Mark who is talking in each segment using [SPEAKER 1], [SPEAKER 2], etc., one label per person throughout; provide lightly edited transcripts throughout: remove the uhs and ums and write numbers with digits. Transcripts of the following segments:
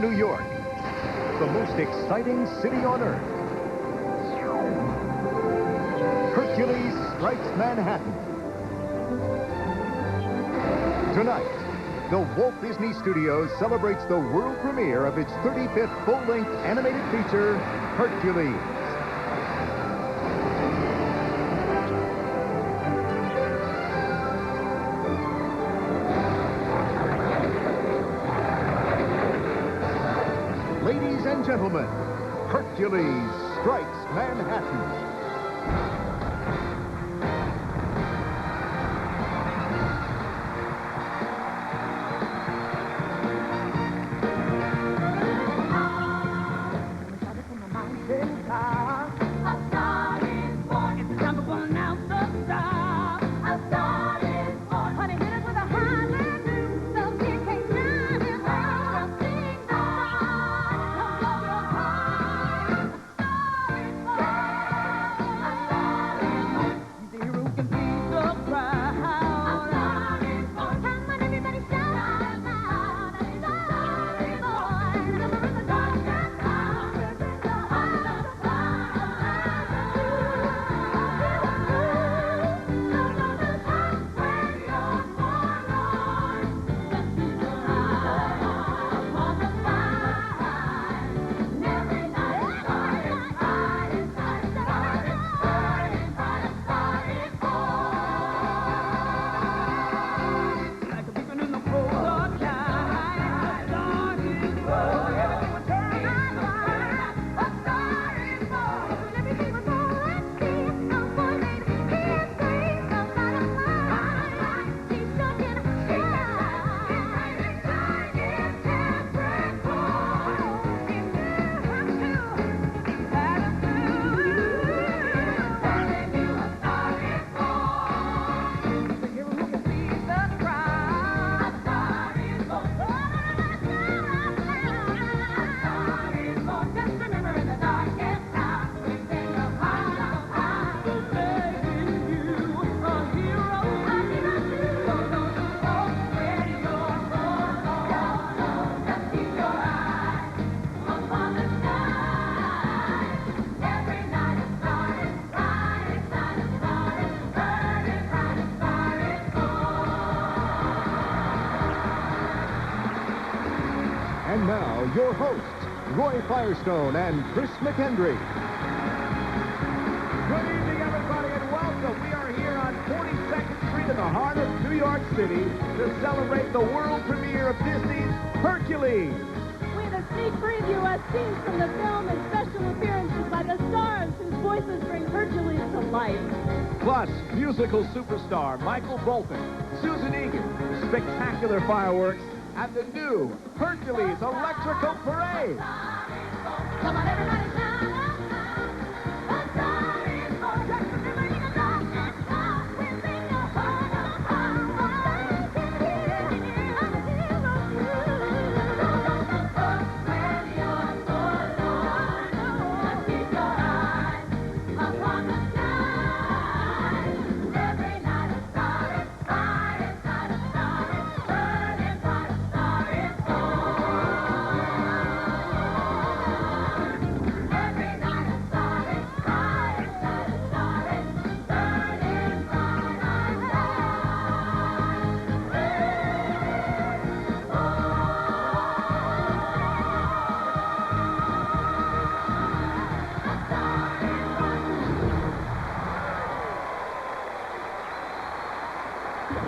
[SPEAKER 1] Brooklyn, New York, the most exciting city on earth. Hercules strikes Manhattan. Tonight, the Walt Disney Studios celebrates the world premiere of its 35th full-length animated feature, Hercules. Ladies and gentlemen, Hercules strikes Manhattan. And now, your hosts, Roy Firestone and Chris McHenry.
[SPEAKER 2] Good evening, everybody, and welcome. We are here on 42nd Street in the heart of New York City to celebrate the world premiere of Disney's Hercules.
[SPEAKER 3] With a sneak preview of scenes from the film and special appearances by the stars whose voices bring Hercules to life.
[SPEAKER 2] Plus, musical superstar Michael Bolton, Susan Egan, spectacular fireworks, and the new Hercules Electrical Parade.
[SPEAKER 3] Come on, everybody,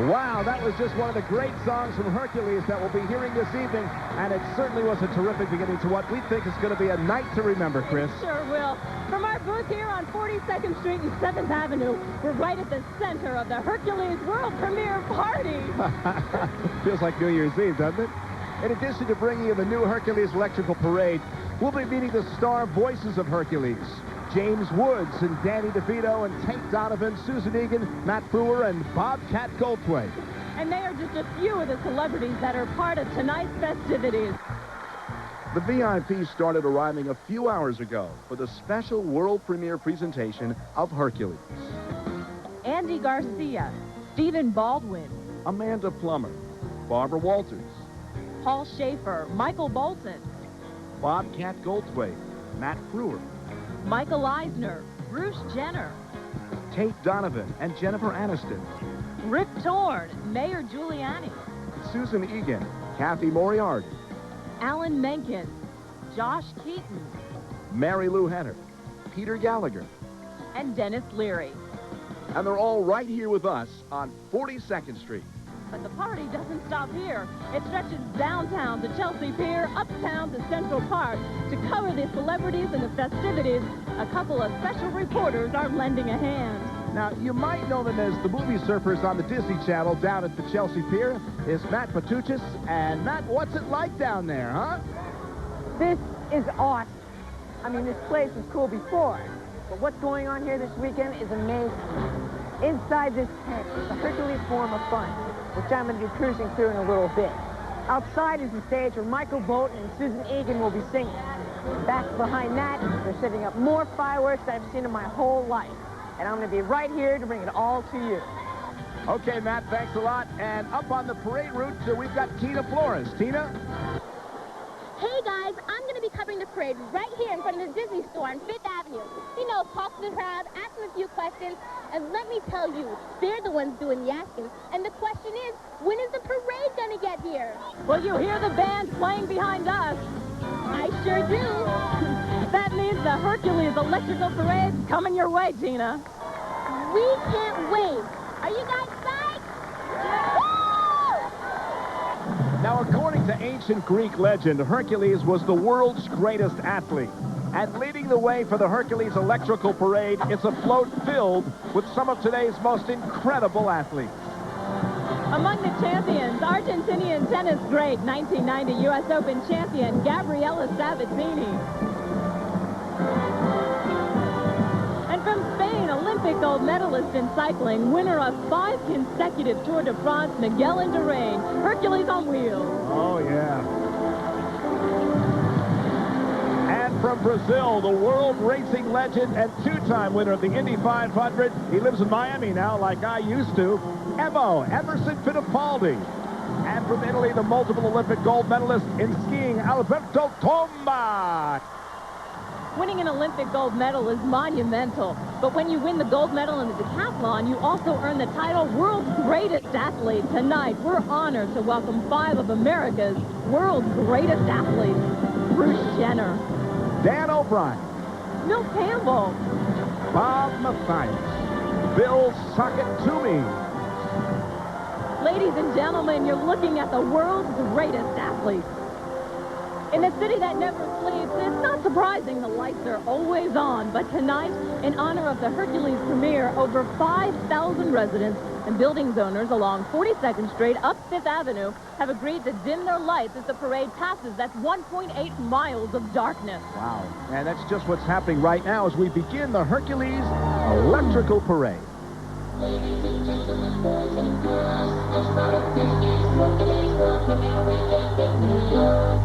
[SPEAKER 2] Wow, that was just one of the great songs from Hercules that we'll be hearing this evening, and it certainly was a terrific beginning to what we think is going to be a night to remember, Chris.
[SPEAKER 3] It sure will. From our booth here on 42nd Street and 7th Avenue, we're right at the center of the Hercules world premiere party.
[SPEAKER 2] Feels like New Year's Eve, doesn't it? In addition to bringing you the new Hercules Electrical Parade, we'll be meeting the star voices of Hercules. James Woods and Danny DeVito and Tate Donovan, Susan Egan, Matt Brewer, and Bobcat Goldthwait.
[SPEAKER 3] And they are just a few of the celebrities that are part of tonight's festivities.
[SPEAKER 4] The VIPs started arriving a few hours ago for the special world premiere presentation of Hercules.
[SPEAKER 3] Andy Garcia, Stephen Baldwin,
[SPEAKER 4] Amanda Plummer, Barbara Walters,
[SPEAKER 3] Paul Schaefer, Michael Bolton,
[SPEAKER 2] Bobcat Goldthwait, Matt Frewer,
[SPEAKER 3] Michael Eisner, Bruce Jenner,
[SPEAKER 2] Tate Donovan and Jennifer Aniston,
[SPEAKER 3] Rip Torn, Mayor Giuliani,
[SPEAKER 2] Susan Egan, Kathy Moriarty,
[SPEAKER 3] Alan Menken, Josh Keaton,
[SPEAKER 2] Mary Lou Henner, Peter Gallagher.
[SPEAKER 3] and Dennis Leary.
[SPEAKER 4] And they're all right here with us on 42nd Street.
[SPEAKER 3] But the party doesn't stop here. It stretches downtown to Chelsea Pier, uptown to Central Park. To cover the celebrities and the festivities, a couple of special reporters are lending a hand.
[SPEAKER 2] Now, you might know them as the movie surfers on the Disney Channel down at the Chelsea Pier. It's Matt Patuchis. And Matt, what's it like down there, huh?
[SPEAKER 5] This is awesome. I mean, this place was cool before, but what's going on here this weekend is amazing. Inside this tent is a Hercules form of fun, which I'm going to be cruising through in a little bit. Outside is the stage where Michael Bolton and Susan Egan will be singing. Back behind that, they're setting up more fireworks that I've seen in my whole life. And I'm going to be right here to bring it all to you.
[SPEAKER 2] Okay, Matt, thanks a lot. And up on the parade route, we've got Tina Flores. Tina?
[SPEAKER 6] Hey guys, I'm going to be covering the parade right here in front of the Disney store on 5th Avenue. You know, talk to the crowd, ask them a few questions, and let me tell you, they're the ones doing the asking. And the question is, when is the parade going to get here?
[SPEAKER 3] Well, you hear the band playing behind us.
[SPEAKER 6] I sure do.
[SPEAKER 3] That means the Hercules Electrical Parade's coming your way, Tina.
[SPEAKER 6] We can't wait. Are you guys psyched?
[SPEAKER 2] Now, according to ancient Greek legend, Hercules was the world's greatest athlete. And leading the way for the Hercules Electrical Parade, it's a float filled with some of today's most incredible athletes.
[SPEAKER 3] Among the champions, Argentinian tennis great, 1990 U.S. Open champion, Gabriela Sabatini. And from Spain, Olympic gold medalist in cycling, winner of 5 consecutive Tour de France, Miguel Indurain, Hercules on wheels.
[SPEAKER 2] Oh, yeah. And from Brazil, the world racing legend and 2-time winner of the Indy 500. He lives in Miami now, like I used to. Emerson Fittipaldi. And from Italy, the multiple Olympic gold medalist in skiing, Alberto Tomba.
[SPEAKER 3] Winning an Olympic gold medal is monumental, but when you win the gold medal in the decathlon, you also earn the title World's Greatest Athlete. Tonight, we're honored to welcome 5 of America's world's greatest athletes. Bruce Jenner,
[SPEAKER 2] Dan O'Brien,
[SPEAKER 3] Milt Campbell,
[SPEAKER 2] Bob Mathias, Bill Sockett-Toomey.
[SPEAKER 3] Ladies and gentlemen, you're looking at the world's greatest athletes. In a city that never sleeps, it's not surprising the lights are always on. But tonight, in honor of the Hercules premiere, over 5,000 residents and buildings owners along 42nd Street up 5th Avenue have agreed to dim their lights as the parade passes. That's 1.8 miles of darkness.
[SPEAKER 2] Wow. And that's just what's happening right now as we begin the Hercules Electrical Parade.
[SPEAKER 7] Ladies and gentlemen, boys and girls, the start of Disney's Hercules World Premiere Weekend in New York.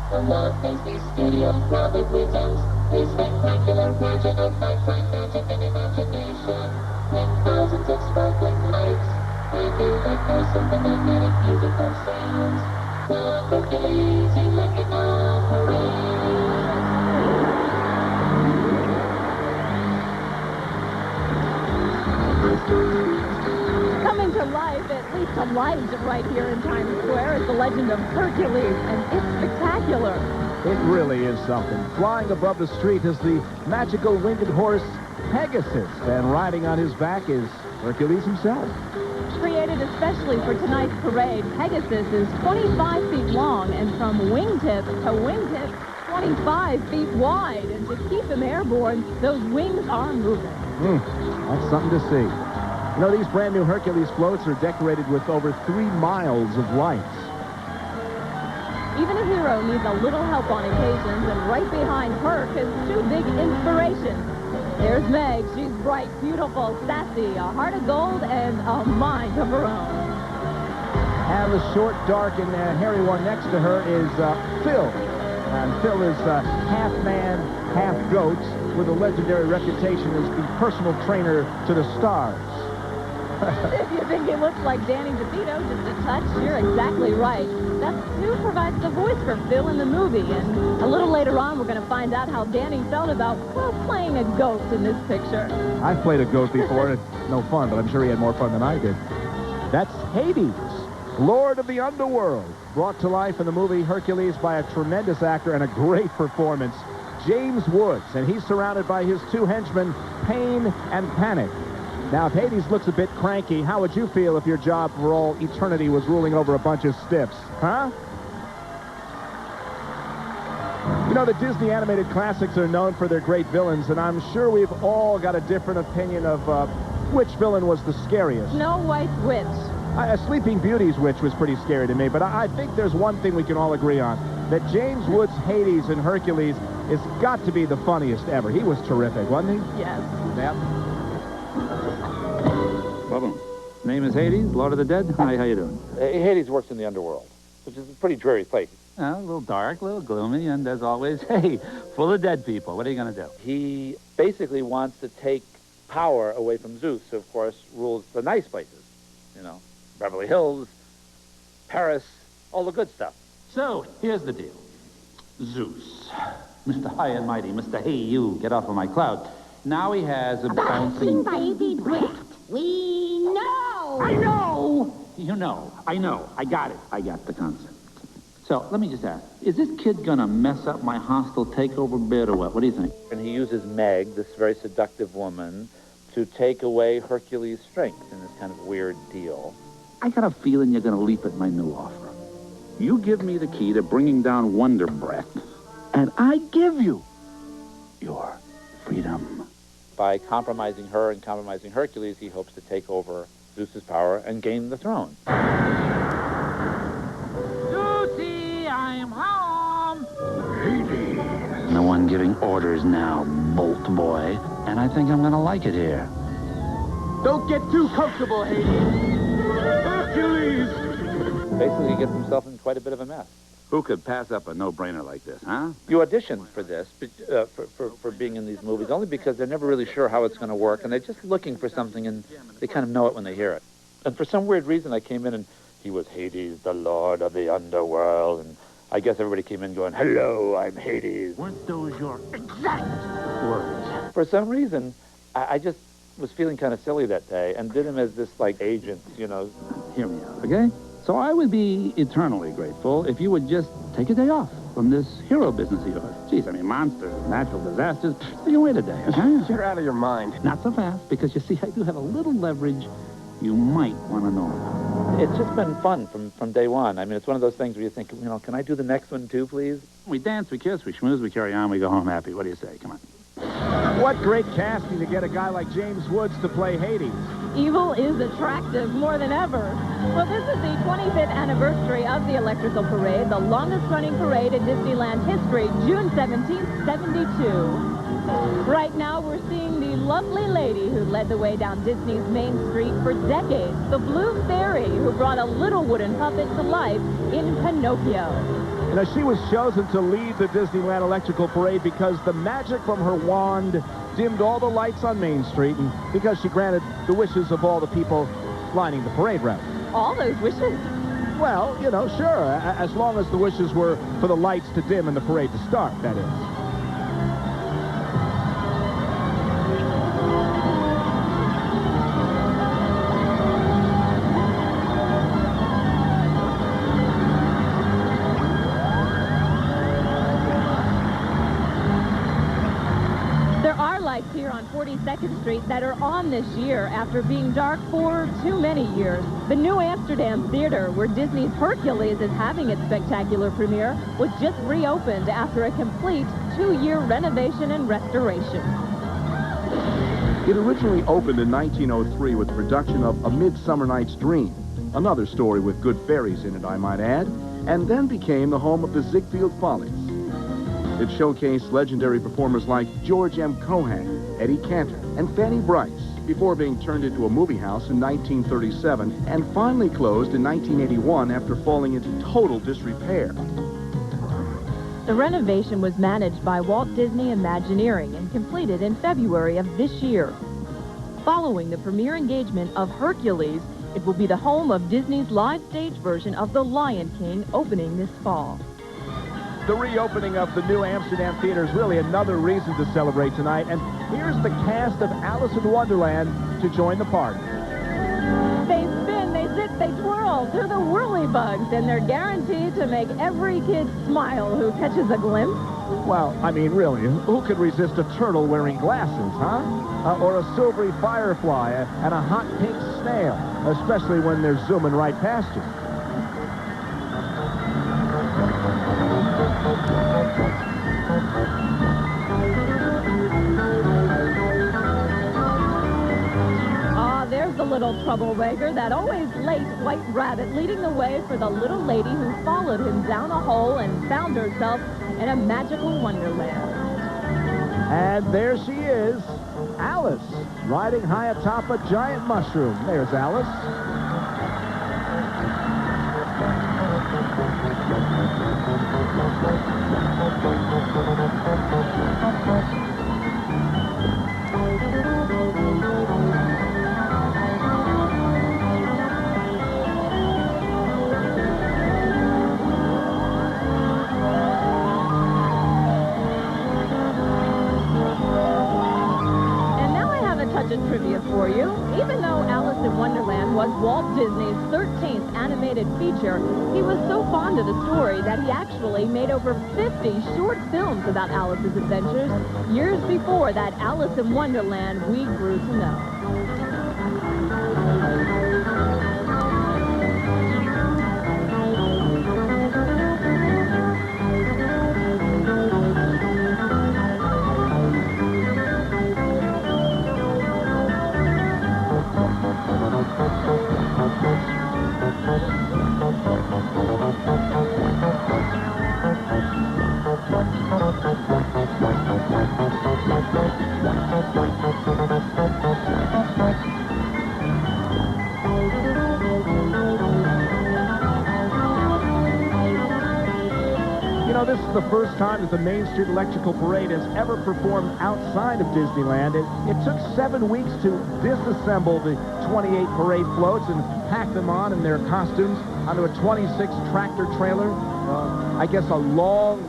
[SPEAKER 7] The Walt Disney Studios crowded with us, a spectacular pageant of lifelike magic and imagination, with thousands of sparkling lights, reveal the force of the magnetic musical sounds. The Hercules Electrical Parade.
[SPEAKER 3] Coming to life, at least alive right here in Times Square, is the legend of Hercules, and it's spectacular.
[SPEAKER 2] It really is something. Flying above the street is the magical winged horse Pegasus, and riding on his back is Hercules himself.
[SPEAKER 3] Created especially for tonight's parade, Pegasus is 25 feet long and from wingtip to wingtip, 25 feet wide. And to keep him airborne, those wings are moving.
[SPEAKER 2] That's something to see. You know, these brand new Hercules floats are decorated with over 3 miles of lights.
[SPEAKER 3] Even a hero needs a little help on occasions, and right behind Herc is 2 big inspirations. There's Meg. She's bright, beautiful, sassy, a heart of gold, and a mind of her own.
[SPEAKER 2] And the short, dark, and hairy one next to her is Phil. And Phil is half man, half goat, with a legendary reputation as the personal trainer to the stars.
[SPEAKER 3] If you think he looks like Danny DeVito, just a touch, you're exactly right. That's who provides the voice for Phil in the movie. And a little later on, we're going to find out how Danny felt about, well, playing a ghost in this picture.
[SPEAKER 2] I've played a ghost before, and it's no fun, but I'm sure he had more fun than I did. That's Hades, Lord of the Underworld, brought to life in the movie Hercules by a tremendous actor and a great performance, James Woods, and he's surrounded by his two henchmen, Pain and Panic. Now, if Hades looks a bit cranky, how would you feel if your job for all eternity was ruling over a bunch of stiffs, huh? You know, the Disney animated classics are known for their great villains, and I'm sure we've all got a different opinion of which villain was the scariest.
[SPEAKER 3] Snow White's witch.
[SPEAKER 2] Sleeping Beauty's witch was pretty scary to me, but I think there's one thing we can all agree on, that James Woods' Hades in Hercules has got to be the funniest ever. He was terrific, wasn't he?
[SPEAKER 3] Yes.
[SPEAKER 2] Yep.
[SPEAKER 8] Welcome. Name is Hades, Lord of the Dead. Hi, how you doing?
[SPEAKER 9] Hades works in the underworld, which is a pretty dreary place.
[SPEAKER 8] A little dark, a little gloomy, and as always, hey, full of dead people. What are you going to do?
[SPEAKER 9] He basically wants to take power away from Zeus, who, of course, rules the nice places. You know, Beverly Hills, Paris, all the good stuff.
[SPEAKER 8] So, here's the deal. Zeus, Mr. High and Mighty, Mr. Hey, you, get off of my cloud. Now he has a bouncing...
[SPEAKER 6] baby breath. We know.
[SPEAKER 8] I know! You know, I know. I got it. I got the concept. So, let me just ask, is this kid gonna mess up my hostile takeover bid or what? What do you think?
[SPEAKER 9] And he uses Meg, this very seductive woman, to take away Hercules' strength in this kind of weird deal.
[SPEAKER 8] I got a feeling you're gonna leap at my new offer. You give me the key to bringing down Wonder Breath, and I give you your freedom.
[SPEAKER 9] By compromising her and compromising Hercules, he hopes to take over Zeus's power and gain the throne.
[SPEAKER 8] Lucy, I'm home! Hades. No one giving orders now, Bolt boy. And I think I'm gonna like it here.
[SPEAKER 2] Don't get too comfortable, Hades. Hercules!
[SPEAKER 9] Basically, he gets himself in quite a bit of a mess.
[SPEAKER 8] Who could pass up a no-brainer like this, huh?
[SPEAKER 9] You audition for this, for being in these movies, only because they're never really sure how it's going to work, and they're just looking for something, and they kind of know it when they hear it. And for some weird reason, I came in, and he was Hades, the Lord of the Underworld, and I guess everybody came in going, hello, I'm Hades.
[SPEAKER 8] Weren't those your exact words?
[SPEAKER 9] For some reason, I just was feeling kind of silly that day, and did him as this, like, agent, you know.
[SPEAKER 8] Hear me out, okay? So I would be eternally grateful if you would just take a day off from this hero business of yours. Geez, I mean, monsters, natural disasters. You can wait a day, okay?
[SPEAKER 2] You're out of your mind.
[SPEAKER 8] Not so fast, because you see, I do have a little leverage you might want to know about.
[SPEAKER 9] It's just been fun from day one. I mean, it's one of those things where you think, you know, can I do the next one too, please?
[SPEAKER 8] We dance, we kiss, we schmooze, we carry on, we go home happy. What do you say? Come on.
[SPEAKER 2] What great casting to get a guy like James Woods to play Hades.
[SPEAKER 3] Evil is attractive more than ever. Well, this is the 25th anniversary of the Electrical Parade, the longest-running parade in Disneyland history, June 17th, 72. Right now, we're seeing the lovely lady who led the way down Disney's Main Street for decades, the Blue Fairy, who brought a little wooden puppet to life in Pinocchio.
[SPEAKER 2] You know, she was chosen to lead the Disneyland Electrical Parade because the magic from her wand dimmed all the lights on Main Street, and because she granted the wishes of all the people lining the parade route.
[SPEAKER 3] All those wishes?
[SPEAKER 2] Well, you know, sure, as long as the wishes were for the lights to dim and the parade to start, that is.
[SPEAKER 3] Here on 42nd Street that are on this year after being dark for too many years. The New Amsterdam Theater, where Disney's Hercules is having its spectacular premiere, was just reopened after a complete 2-year renovation and restoration.
[SPEAKER 4] It originally opened in 1903 with the production of A Midsummer Night's Dream, another story with good fairies in it, I might add, and then became the home of the Ziegfeld Follies. It showcased legendary performers like George M. Cohan, Eddie Cantor, and Fanny Brice, before being turned into a movie house in 1937 and finally closed in 1981 after falling into total disrepair.
[SPEAKER 3] The renovation was managed by Walt Disney Imagineering and completed in February of this year. Following the premiere engagement of Hercules, it will be the home of Disney's live stage version of The Lion King, opening this fall.
[SPEAKER 2] The reopening of the new Amsterdam Theater is really another reason to celebrate tonight. And here's the cast of Alice in Wonderland to join the party.
[SPEAKER 3] They spin, they zip, they twirl. They're the whirly-bugs, and they're guaranteed to make every kid smile who catches a glimpse.
[SPEAKER 2] Well, I mean, really, who could resist a turtle wearing glasses, huh? Or a silvery firefly and a hot pink snail, especially when they're zooming right past you.
[SPEAKER 3] There's the little troublemaker, that always late white rabbit, leading the way for the little lady who followed him down a hole and found herself in a magical wonderland.
[SPEAKER 2] And there she is, Alice, riding high atop a giant mushroom. There's Alice.
[SPEAKER 3] Trivia for you. Even though Alice in Wonderland was Walt Disney's 13th animated feature, he was so fond of the story that he actually made over 50 short films about Alice's adventures years before that Alice in Wonderland we grew to know. This is the first time that the Main Street Electrical Parade has ever performed outside of Disneyland. It took 7 weeks to disassemble the 28 parade floats and pack them on in their costumes onto a 26 tractor trailer. I guess a long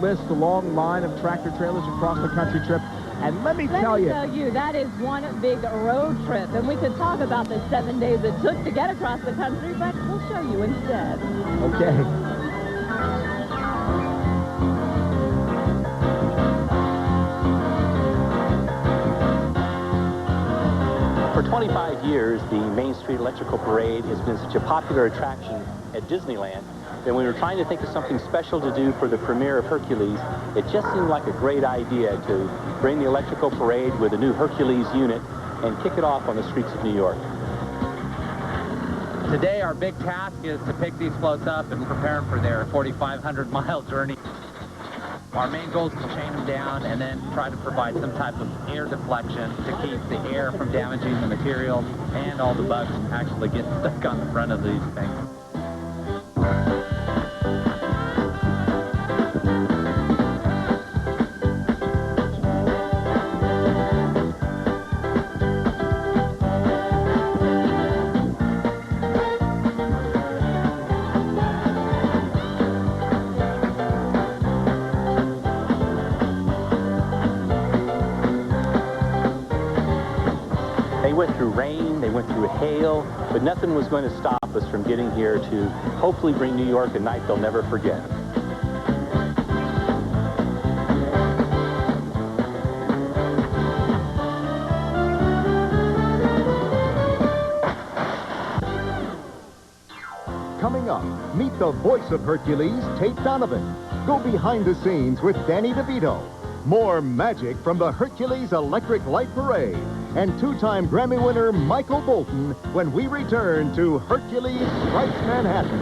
[SPEAKER 3] line of tractor trailers across the country trip. And let me tell you, that is one big road trip. And we could talk about the 7 days it took to get across the country, but we'll show you instead. Okay.
[SPEAKER 10] For 25 years, the Main Street Electrical Parade has been such a popular attraction at Disneyland that when we were trying to think of something special to do for the premiere of Hercules, it just seemed like a great idea to bring the Electrical Parade with a new Hercules unit and kick it off on the streets of New York.
[SPEAKER 11] Today, our big task is to pick these floats up and prepare them for their 4,500-mile journey. Our main goal is to chain them down and then try to provide some type of air deflection to keep the air from damaging the material and all the bugs actually getting stuck on the front of these things.
[SPEAKER 10] They went through rain, they went through hail, but nothing was going to stop us from getting here to hopefully bring New York a night they'll never forget.
[SPEAKER 1] Coming up, meet the voice of Hercules, Tate Donovan. Go behind the scenes with Danny DeVito. More magic from the Hercules Electric Light Parade. And two-time Grammy winner Michael Bolton when we return to Hercules Strikes Manhattan.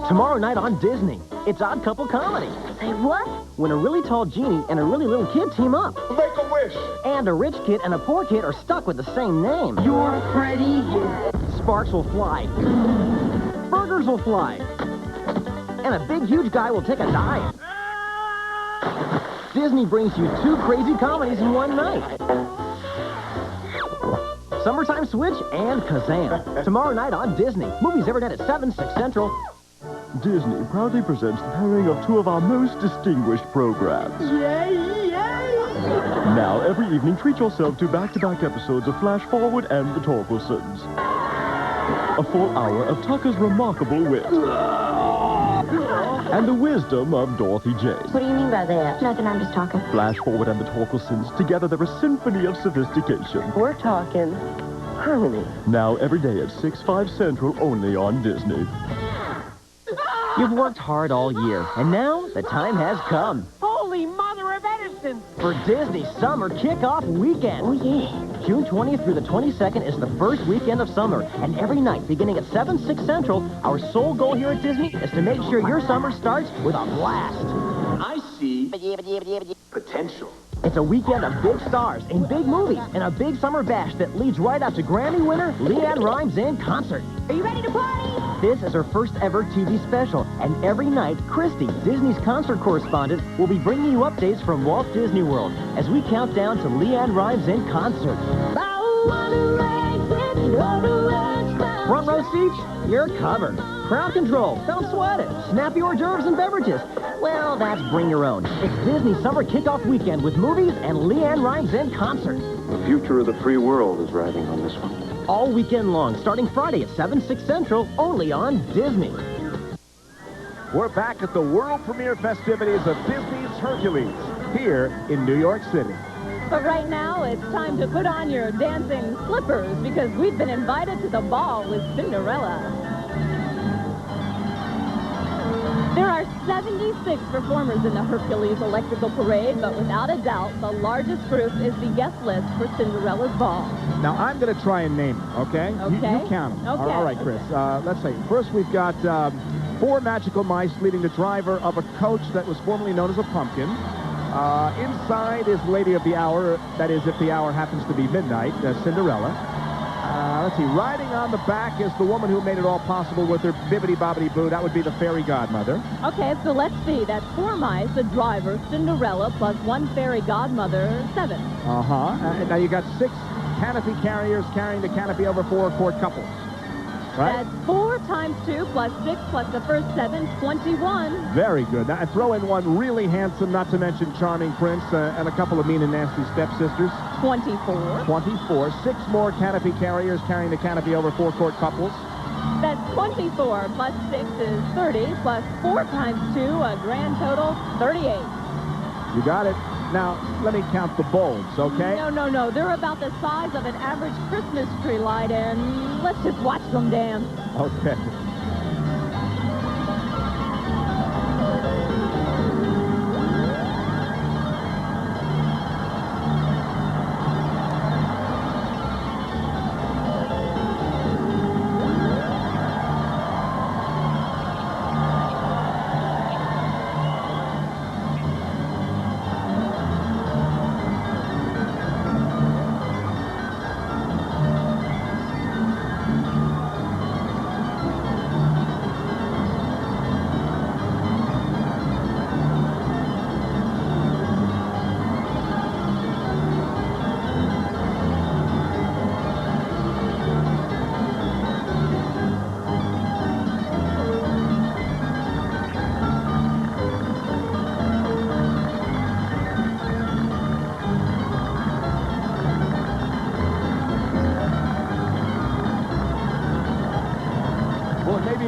[SPEAKER 5] Tomorrow night on Disney, it's Odd Couple Comedy.
[SPEAKER 6] Say what?
[SPEAKER 5] When a really tall genie and a really little kid team up.
[SPEAKER 2] Make a wish!
[SPEAKER 5] And a rich kid and a poor kid are stuck with the same name.
[SPEAKER 6] You're Freddy.
[SPEAKER 5] Sparks will fly. Burgers will fly. And a big, huge guy will take a dive. Disney brings you two crazy comedies in one night.
[SPEAKER 12] Summertime Switch, and Kazam. Tomorrow night on Disney. Movies every night at 7, 6 Central.
[SPEAKER 13] Disney proudly presents the pairing of two of our most distinguished programs.
[SPEAKER 5] Yay, yay!
[SPEAKER 13] Now, every evening, treat yourself to back-to-back episodes of Flash Forward and The Torkelsons. A full hour of Tucker's remarkable wit. And the wisdom of Dorothy Jane.
[SPEAKER 6] What do you mean by that? Nothing, I'm just talking.
[SPEAKER 13] Flash Forward and The Torkelsons, together they're a symphony of sophistication.
[SPEAKER 5] We're talking harmony.
[SPEAKER 13] Now, every day at 6, 5 Central, only on Disney.
[SPEAKER 12] You've worked hard all year, and now the time has come.
[SPEAKER 5] Holy Mother of Edison!
[SPEAKER 12] For Disney Summer Kickoff Weekend.
[SPEAKER 5] Oh, yeah.
[SPEAKER 12] June 20th through the 22nd is the first weekend of summer, and every night, beginning at 7, 6 Central, our sole goal here at Disney is to make sure your summer starts with a blast.
[SPEAKER 10] I see potential.
[SPEAKER 12] It's a weekend of big stars and big movies, and a big summer bash that leads right out to Grammy winner Leanne Rimes in concert.
[SPEAKER 5] Are you ready to party?
[SPEAKER 12] This is her first ever TV special, and every night, Christy, Disney's concert correspondent, will be bringing you updates from Walt Disney World as we count down to Leanne Rimes in concert. Front row seats, you're covered. Crowd control, don't sweat it. Snappy hors d'oeuvres and beverages. Well, that's bring your own. It's Disney Summer Kickoff Weekend with movies and Leanne Rimes in concert.
[SPEAKER 10] The future of the free world is riding on this one.
[SPEAKER 12] All weekend long, starting Friday at 7, 6 Central, only on Disney.
[SPEAKER 2] We're back at the world premiere festivities of Disney's Hercules here in New York City.
[SPEAKER 3] But right now, it's time to put on your dancing slippers because we've been invited to the ball with Cinderella. There are 76 performers in the Hercules Electrical Parade, but without a doubt, the largest group is the guest list for Cinderella's ball.
[SPEAKER 2] Now, I'm going to try and name them, okay?
[SPEAKER 3] Okay.
[SPEAKER 2] You count them.
[SPEAKER 3] Okay.
[SPEAKER 2] All right, Chris. Let's see. First, we've got 4 magical mice leading the driver of a coach that was formerly known as a pumpkin. Inside is Lady of the Hour, that is, if the hour happens to be midnight, Cinderella. Let's see, riding on the back is the woman who made it all possible with her bibbidi-bobbidi-boo. That would be the fairy godmother.
[SPEAKER 3] Okay, so let's see. That's 4 mice, the driver, Cinderella, plus 1 fairy godmother, 7.
[SPEAKER 2] And now you got 6 canopy carriers carrying the canopy over 4 court couples. Right?
[SPEAKER 3] That's 4 times 2 plus 6 plus the first 7, 21.
[SPEAKER 2] Very good. Now, throw in one really handsome, not to mention charming prince, and a couple of mean and nasty stepsisters.
[SPEAKER 3] 24.
[SPEAKER 2] 24. 6 more canopy carriers carrying the canopy over 4 court couples.
[SPEAKER 3] That's 24 plus 6 is 30, plus 4 times 2, a grand total, 38.
[SPEAKER 2] You got it. Now, let me count the bulbs, okay?
[SPEAKER 3] No. They're about the size of an average Christmas tree light, and let's just watch them dance.
[SPEAKER 2] Okay.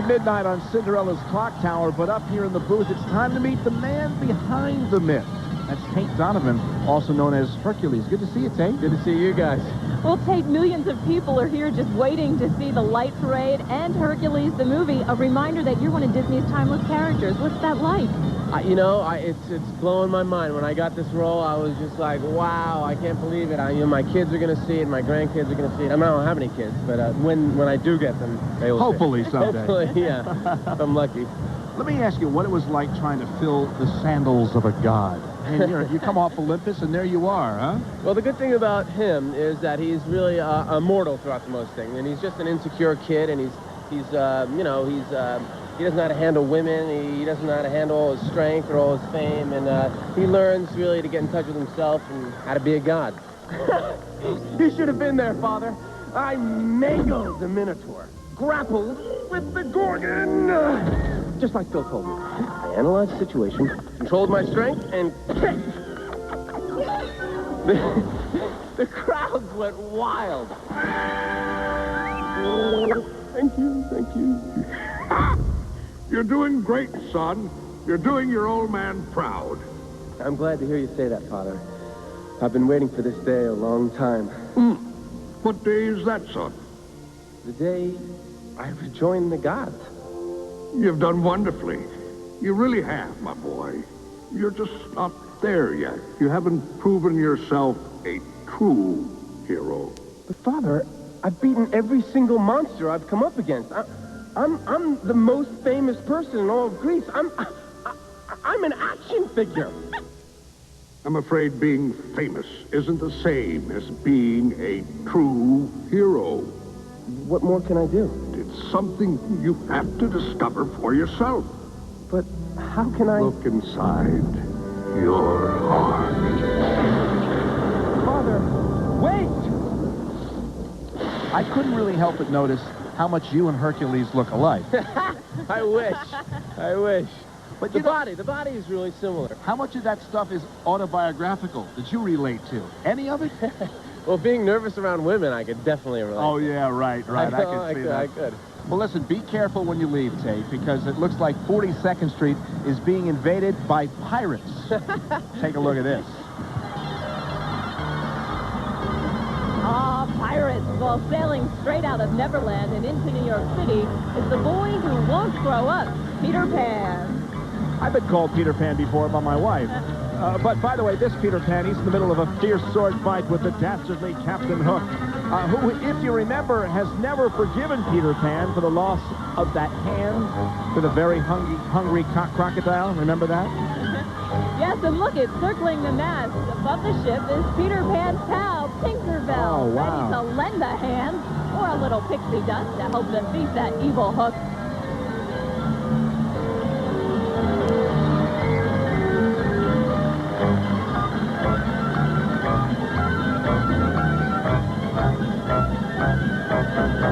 [SPEAKER 2] Midnight on Cinderella's clock tower, but up here in the booth, it's time to meet the man behind the myth. That's Tate Donovan, also known as Hercules. Good to see you, Tate.
[SPEAKER 14] Good to see you guys.
[SPEAKER 3] Well, Tate, millions of people are here just waiting to see the light parade and Hercules the movie. A reminder that you're one of Disney's timeless characters. What's that like?
[SPEAKER 14] It's blowing my mind. When I got this role, I was just like, wow, I can't believe it. My kids are going to see it. My grandkids are going to see it. I don't have any kids, but when I do get them, they will
[SPEAKER 2] hopefully
[SPEAKER 14] see it.
[SPEAKER 2] Someday.
[SPEAKER 14] Hopefully, yeah. If I'm lucky.
[SPEAKER 2] Let me ask you what it was like trying to fill the sandals of a god. And you come off Olympus, and there you are, huh?
[SPEAKER 14] Well, the good thing about him is that he's really immortal throughout the most thing. And he's just an insecure kid, and he doesn't know how to handle women. He doesn't know how to handle all his strength or all his fame. And he learns really to get in touch with himself and how to be a god. You should have been there, Father. I mangled the Minotaur, grappled with the Gorgon. Just like Phil told me. I analyzed the situation, controlled my strength, and kicked. The crowds went wild.
[SPEAKER 15] Thank you. You're doing great, son. You're doing your old man proud.
[SPEAKER 14] I'm glad to hear you say that, Father. I've been waiting for this day a long time.
[SPEAKER 15] What day is that, son?
[SPEAKER 14] The day I rejoined the gods.
[SPEAKER 15] You've done wonderfully. You really have, my boy. You're just not there yet. You haven't proven yourself a true hero.
[SPEAKER 14] But, Father, I've beaten every single monster I've come up against. I'm the most famous person in all of Greece. I'm an action figure.
[SPEAKER 15] I'm afraid being famous isn't the same as being a true hero.
[SPEAKER 14] What more can I do?
[SPEAKER 15] It's something you have to discover for yourself.
[SPEAKER 14] But how can I...
[SPEAKER 15] Look inside your heart.
[SPEAKER 2] Father, wait! I couldn't really help but notice how much you and Hercules look alike.
[SPEAKER 14] I wish. But the body is really similar.
[SPEAKER 2] How much of that stuff is autobiographical that you relate to? Any of it?
[SPEAKER 14] Well, being nervous around women, I could definitely relate.
[SPEAKER 2] Oh, yeah, right. I could see that.
[SPEAKER 14] I could.
[SPEAKER 2] Well, listen, be careful when you leave, Tate, because it looks like 42nd Street is being invaded by pirates. Take a look at this.
[SPEAKER 3] Pirates. Well, sailing straight out of Neverland and into New York City is the boy who won't grow up, Peter Pan.
[SPEAKER 2] I've been called Peter Pan before by my wife. But by the way, this Peter Pan, he's in the middle of a fierce sword fight with the dastardly Captain Hook, who, if you remember, has never forgiven Peter Pan for the loss of that hand to the very hungry crocodile. Remember that?
[SPEAKER 3] Yes, and look, it's circling the mast. Above the ship is Peter Pan's pal, Tinkerbell, ready to lend a hand or a little pixie dust to help defeat that evil Hook.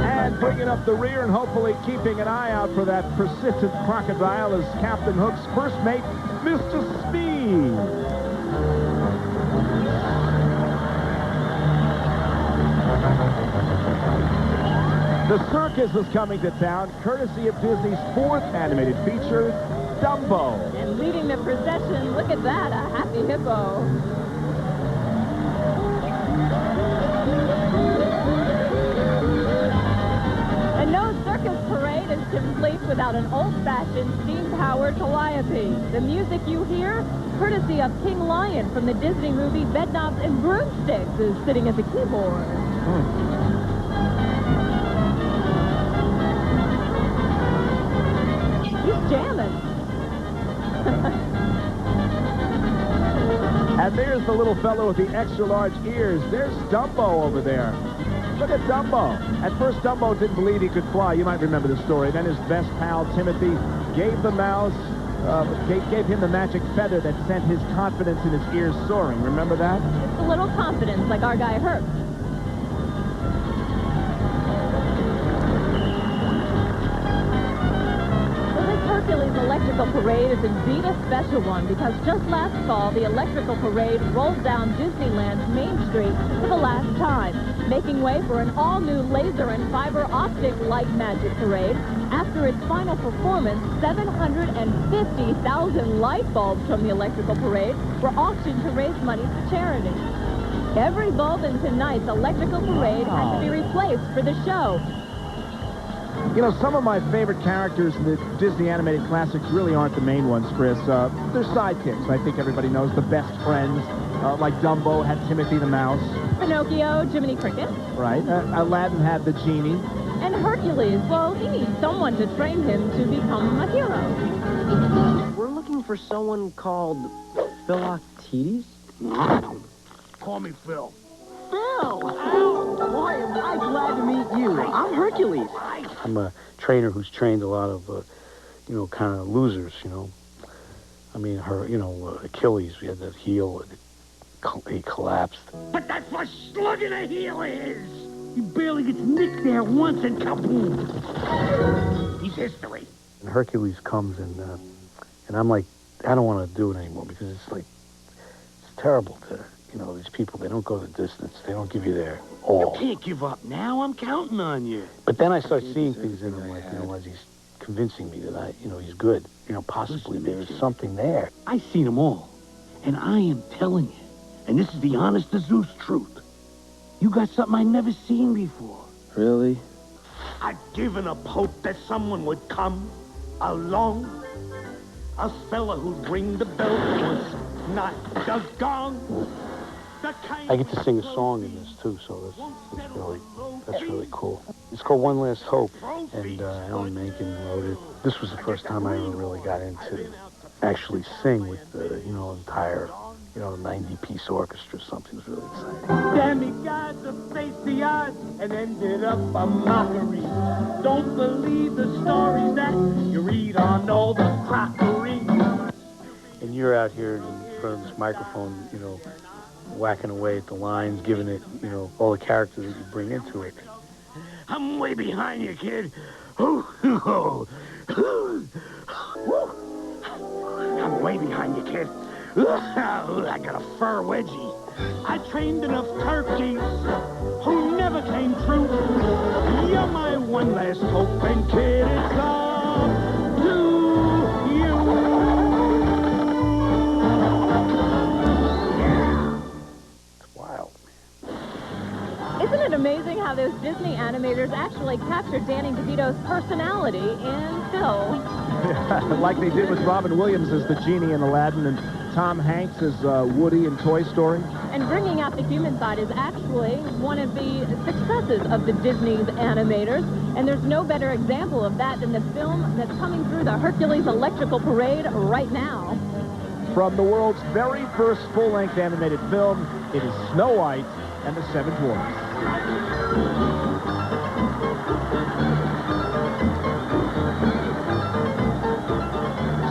[SPEAKER 2] And bringing up the rear and hopefully keeping an eye out for that persistent crocodile is Captain Hook's first mate, Mr. Speed. The circus is coming to town, courtesy of Disney's fourth animated feature, Dumbo.
[SPEAKER 3] And leading the procession, look at that, a happy hippo. And no circus parade is complete without an old-fashioned steam-powered calliope. The music you hear, courtesy of King Lion from the Disney movie Bedknobs and Broomsticks, is sitting at the keyboard. He's jamming.
[SPEAKER 2] And there's the little fellow with the extra-large ears. There's Dumbo over there. Look at Dumbo. At first, Dumbo didn't believe he could fly. You might remember the story. Then his best pal, Timothy, gave the mouse, gave him the magic feather that sent his confidence in his ears soaring. Remember that?
[SPEAKER 3] Just a little confidence, like our guy Herc. Hercules Electrical Parade is indeed a special one because just last fall, the Electrical Parade rolled down Disneyland's Main Street for the last time, making way for an all-new laser and fiber optic light magic parade. After its final performance, 750,000 light bulbs from the Electrical Parade were auctioned to raise money for charity. Every bulb in tonight's Electrical Parade had to be replaced for the show.
[SPEAKER 2] You know, some of my favorite characters in the Disney animated classics really aren't the main ones, Chris. They're sidekicks. I think everybody knows the best friends. Like Dumbo had Timothy the Mouse.
[SPEAKER 3] Pinocchio, Jiminy Cricket.
[SPEAKER 2] Right. Aladdin had the genie.
[SPEAKER 3] And Hercules, well, he needs someone to train him to become a hero.
[SPEAKER 12] We're looking for someone called Philoctetes?
[SPEAKER 15] Call me Phil.
[SPEAKER 12] Phil! Ow! Boy, am I glad to meet you. I'm Hercules.
[SPEAKER 16] I'm a trainer who's trained a lot of, kind of losers, I mean, Achilles, we had that heel, and he collapsed.
[SPEAKER 15] But that's what slugging a heel is!
[SPEAKER 16] He barely gets nicked there once and kaboom. He's history. And Hercules comes and I'm like, I don't want to do it anymore because it's like, it's terrible to, you know, these people, they don't go the distance. They don't give you their all.
[SPEAKER 17] You can't give up now. I'm counting on you.
[SPEAKER 16] But then I start seeing things in him, like, you know, as he's convincing me that he's good. You know, possibly there's something there.
[SPEAKER 17] I seen them all, and I am telling you, and this is the honest to Zeus truth. You got something I never seen before.
[SPEAKER 9] Really?
[SPEAKER 17] I'd given up hope that someone would come along. A fella who'd ring the bell was not just gone.
[SPEAKER 16] I get to sing a song in this too, so that's really cool. It's called One Last Hope, and Alan Menken wrote it. This was the first time I ever really got into actually sing with the, you know, entire, you know, 90-piece orchestra. Something was really exciting.
[SPEAKER 17] Demigods have faced the odds and ended up a mockery. Don't believe the stories that you read on all the crockery.
[SPEAKER 16] And you're out here in front of this microphone, you know, whacking away at the lines, giving it, you know, all the character that you bring into it.
[SPEAKER 17] I'm way behind you, kid. I'm way behind you, kid. I got a fur wedgie. I trained enough turkeys who never came true. You're my one last hope, and kid, it's up to you.
[SPEAKER 3] Isn't it amazing how those Disney animators actually captured Danny DeVito's personality in film?
[SPEAKER 2] Like they did with Robin Williams as the genie in Aladdin and Tom Hanks as Woody in Toy Story.
[SPEAKER 3] And bringing out the human side is actually one of the successes of the Disney's animators. And there's no better example of that than the film that's coming through the Hercules Electrical Parade right now.
[SPEAKER 2] From the world's very first full-length animated film, it is Snow White and the Seven Dwarfs.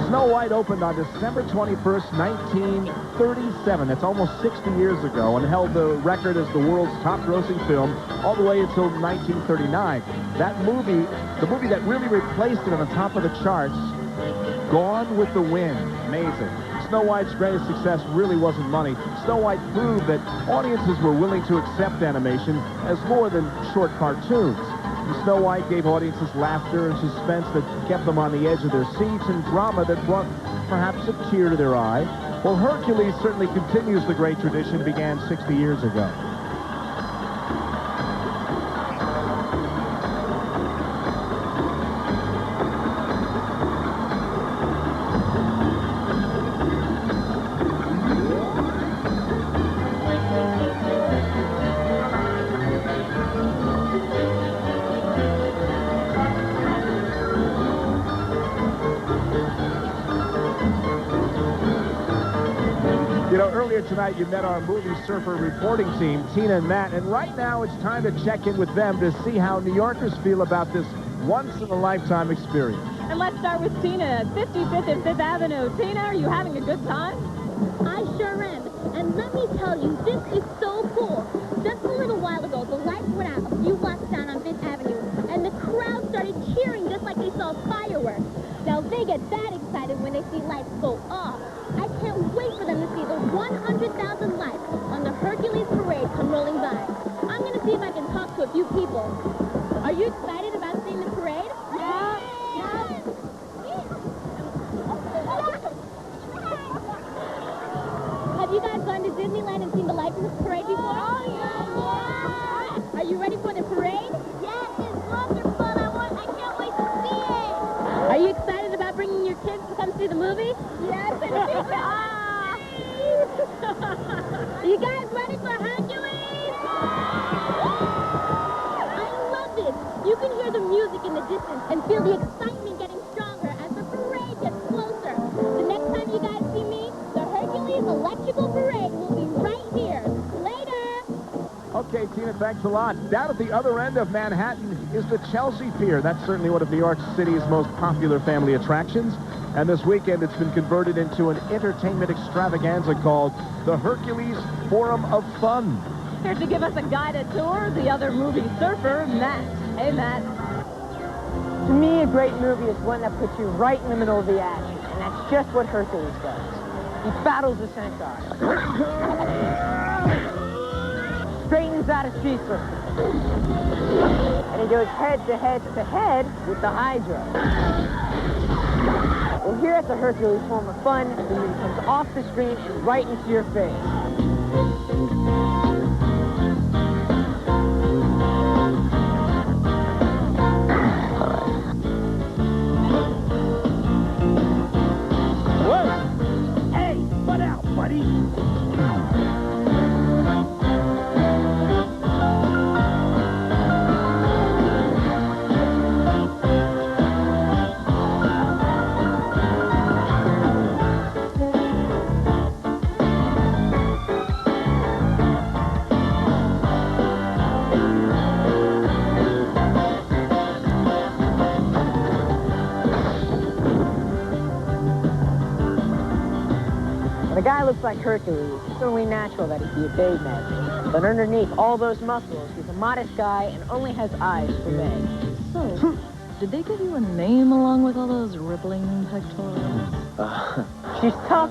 [SPEAKER 2] Snow White opened on December 21st, 1937. That's almost 60 years ago, and held the record as the world's top-grossing film all the way until 1939. That movie, the movie that really replaced it on the top of the charts, Gone with the Wind. Amazing. Snow White's greatest success really wasn't money. Snow White proved that audiences were willing to accept animation as more than short cartoons. And Snow White gave audiences laughter and suspense that kept them on the edge of their seats, and drama that brought perhaps a tear to their eye. Well, Hercules certainly continues the great tradition began 60 years ago. You know, earlier tonight you met our movie surfer reporting team, Tina and Matt, and right now it's time to check in with them to see how New Yorkers feel about this once-in-a-lifetime experience.
[SPEAKER 3] And let's start with Tina, 55th and 5th Avenue. Tina, are you having a good time?
[SPEAKER 6] I sure am. And let me tell you, this is so cool. Just a little while ago, the lights went out a few blocks down on 5th Avenue, and the crowd started cheering just like they saw fireworks. Now, they get that excited when they see lights go off. I can't wait for them to see the 100,000 lights on the Hercules parade come rolling by. I'm going to see if I can talk to a few people. Are you excited about seeing the parade? Yeah. Have you guys gone to Disneyland and seen the lights in the parade before? Oh, yeah. Are you ready for the parade? Yes, it's wonderful. I can't wait to see it. Are you excited about bringing your kids to come see the movie? Yes, and you guys ready for Hercules? I love this. You can hear the music in the distance and feel the excitement getting stronger as the parade gets closer. The next time you guys see me, the Hercules Electrical Parade will be right here. Later.
[SPEAKER 2] Okay, Tina, thanks a lot. Down at the other end of Manhattan is the Chelsea Pier. That's certainly one of New York City's most popular family attractions. And this weekend, it's been converted into an entertainment extravaganza called the Hercules Forum of Fun.
[SPEAKER 3] Here to give us a guided tour, the other movie surfer, Matt. Hey, Matt.
[SPEAKER 5] To me, a great movie is one that puts you right in the middle of the action, and that's just what Hercules does. He battles the centaur, straightens out a sea serpent, and he goes head-to-head with the Hydra. Well, here at the Hercules Form of Fun, the movie comes off the screen and right into your face.
[SPEAKER 17] Hey, what out, buddy?
[SPEAKER 5] When a guy looks like Hercules, it's only natural that he'd be a babe. But underneath all those muscles, he's a modest guy and only has eyes for Meg.
[SPEAKER 3] So, did they give you a name along with all those rippling pectorals?
[SPEAKER 5] She's tough,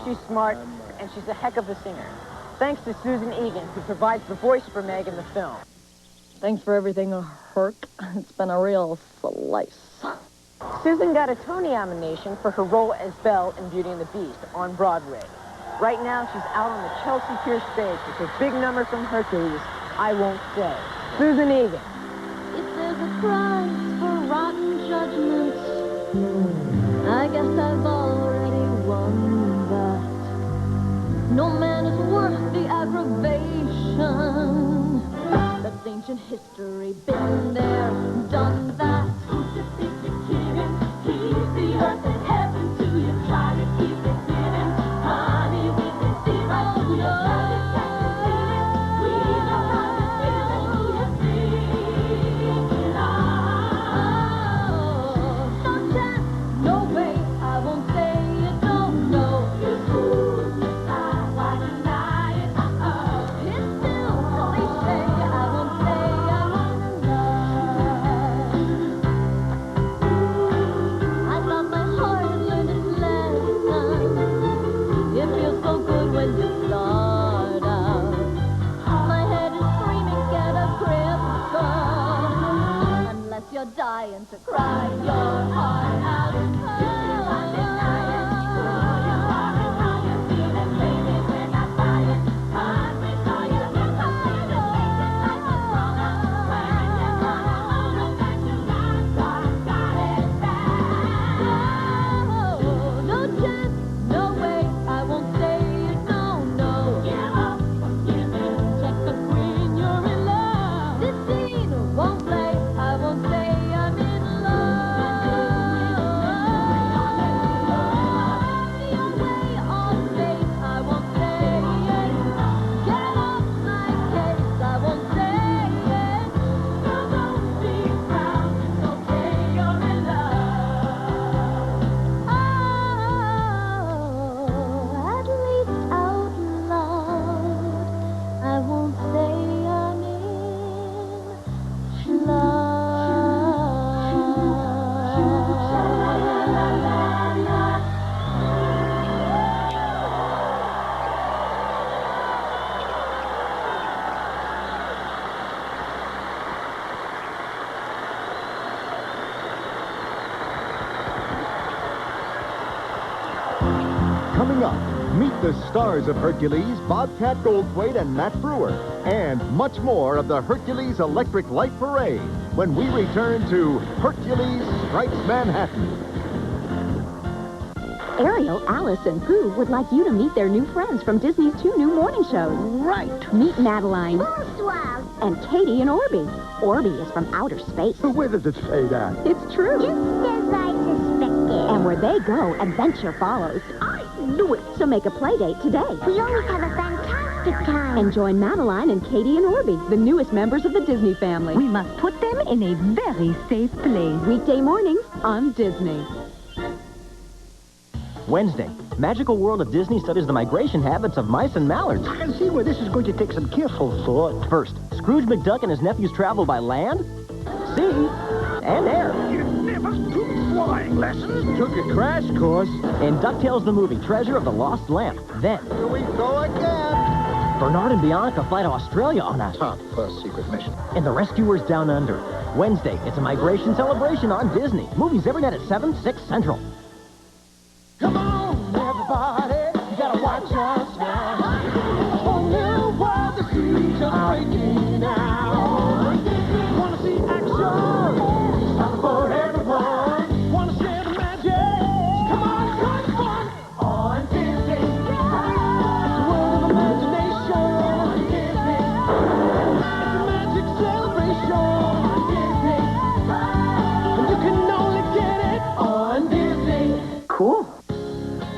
[SPEAKER 5] she's smart, and she's a heck of a singer. Thanks to Susan Egan, who provides the voice for Meg in the film.
[SPEAKER 3] Thanks for everything, Herc. It's been a real slice.
[SPEAKER 5] Susan got a Tony nomination for her role as Belle in Beauty and the Beast on Broadway. Right now, she's out on the Chelsea Pier stage with her big number from Hercules, I Won't Say. Susan Egan.
[SPEAKER 18] If there's a price for rotten judgments, I guess I've already won that. No man is worth the aggravation. That's ancient history, been there, done that. Keep the earth and heaven to you, try to keep it giving. Honey, we can see right through your love. We know how to feel it through your freaking eyes. No chance, no way, I won't say you don't know. You fool, why deny it? It's still cliche, I won't say I won't lie. I thought my heart had learned its lesson. It feels so good when you start out. My head is screaming, get a grip, unless you're dying to cry your heart out. No chance, no way, I won't say you don't know. Give up, give in, check the screen, you're in love. This scene won't play, I won't say I'm in love. Your way on faith, I won't say it. Get off my case, I won't say it. No, don't be proud, it's okay, you're in love. At least out loud, I won't say I'm in
[SPEAKER 1] Coming up, meet the stars of Hercules, Bobcat Goldthwait and Matt Brewer, and much more of the Hercules Electric Light Parade when we return to Hercules Strikes Manhattan.
[SPEAKER 19] Ariel, Alice, and Pooh would like you to meet their new friends from Disney's 2 new morning shows.
[SPEAKER 20] Right.
[SPEAKER 19] Meet Madeline.
[SPEAKER 20] Bonsoir.
[SPEAKER 19] And Katie and Orby. Orby is from outer space.
[SPEAKER 15] Where does it say that?
[SPEAKER 19] It's true.
[SPEAKER 20] Just as I suspected.
[SPEAKER 19] And where they go, adventure follows.
[SPEAKER 20] I knew it.
[SPEAKER 19] So make a play date today.
[SPEAKER 20] We always have a fantastic time.
[SPEAKER 19] And join Madeline and Katie and Orby, the newest members of the Disney family.
[SPEAKER 21] We must put them in a very safe place.
[SPEAKER 19] Weekday mornings on Disney.
[SPEAKER 12] Wednesday, Magical World of Disney studies the migration habits of mice and mallards.
[SPEAKER 17] I can see where this is going to take some careful thought.
[SPEAKER 12] First, Scrooge McDuck and his nephews travel by land, sea, and air.
[SPEAKER 17] You never took flying lessons.
[SPEAKER 2] Took a crash course.
[SPEAKER 12] In DuckTales the movie, Treasure of the Lost Lamp. Then,
[SPEAKER 17] Here we go again.
[SPEAKER 12] Bernard and Bianca fly to Australia on a
[SPEAKER 17] Top secret mission.
[SPEAKER 12] in The Rescuers Down Under. Wednesday, it's a migration celebration on Disney. Movies every night at 7, 6 Central.
[SPEAKER 18] Come on, everybody, you gotta watch us now. A whole new world, the streets are breaking now. Wanna see action? Stop for everyone. Wanna share the magic? Come on, join fun on Disney. It's a world of imagination on Disney. It's a magic celebration on Disney. And you can only get it on Disney.
[SPEAKER 12] Cool.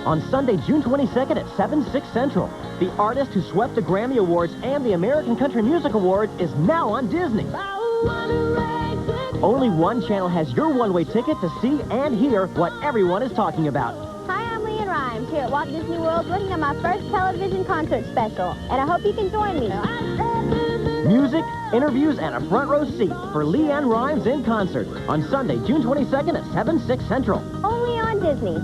[SPEAKER 12] On Sunday, June 22nd at 7, 6 Central, the artist who swept the Grammy Awards and the American Country Music Awards is now on Disney. Only one channel has your one-way ticket to see and hear what everyone is talking about.
[SPEAKER 6] Hi, I'm Leanne Rhymes here at Walt Disney World working on my first television concert special, and I hope you can join me.
[SPEAKER 12] Music, interviews, and a front row seat for Leanne Rhymes in concert on Sunday, June 22nd at 7, 6 Central.
[SPEAKER 6] Only on Disney.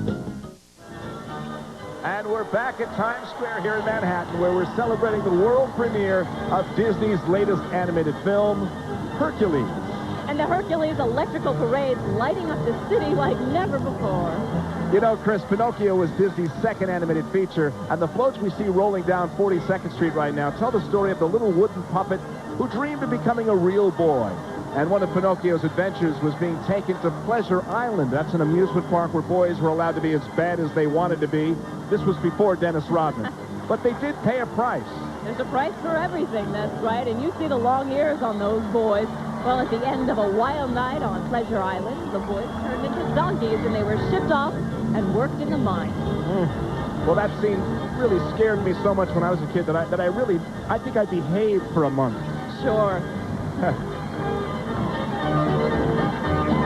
[SPEAKER 2] And we're back at Times Square here in Manhattan, where we're celebrating the world premiere of Disney's latest animated film, Hercules.
[SPEAKER 3] And the Hercules electrical parade's lighting up the city like never before.
[SPEAKER 2] You know, Chris, Pinocchio was Disney's second animated feature, and the floats we see rolling down 42nd Street right now tell the story of the little wooden puppet who dreamed of becoming a real boy. And one of Pinocchio's adventures was being taken to Pleasure Island. That's an amusement park where boys were allowed to be as bad as they wanted to be. This was before Dennis Rodman. But they did pay a price.
[SPEAKER 3] There's a price for everything, that's right. And you see the long ears on those boys. Well, at the end of a wild night on Pleasure Island, the boys turned into donkeys and they were shipped off and worked in the mine.
[SPEAKER 2] Well, that scene really scared me so much when I was a kid that I think I behaved for a month.
[SPEAKER 3] Sure.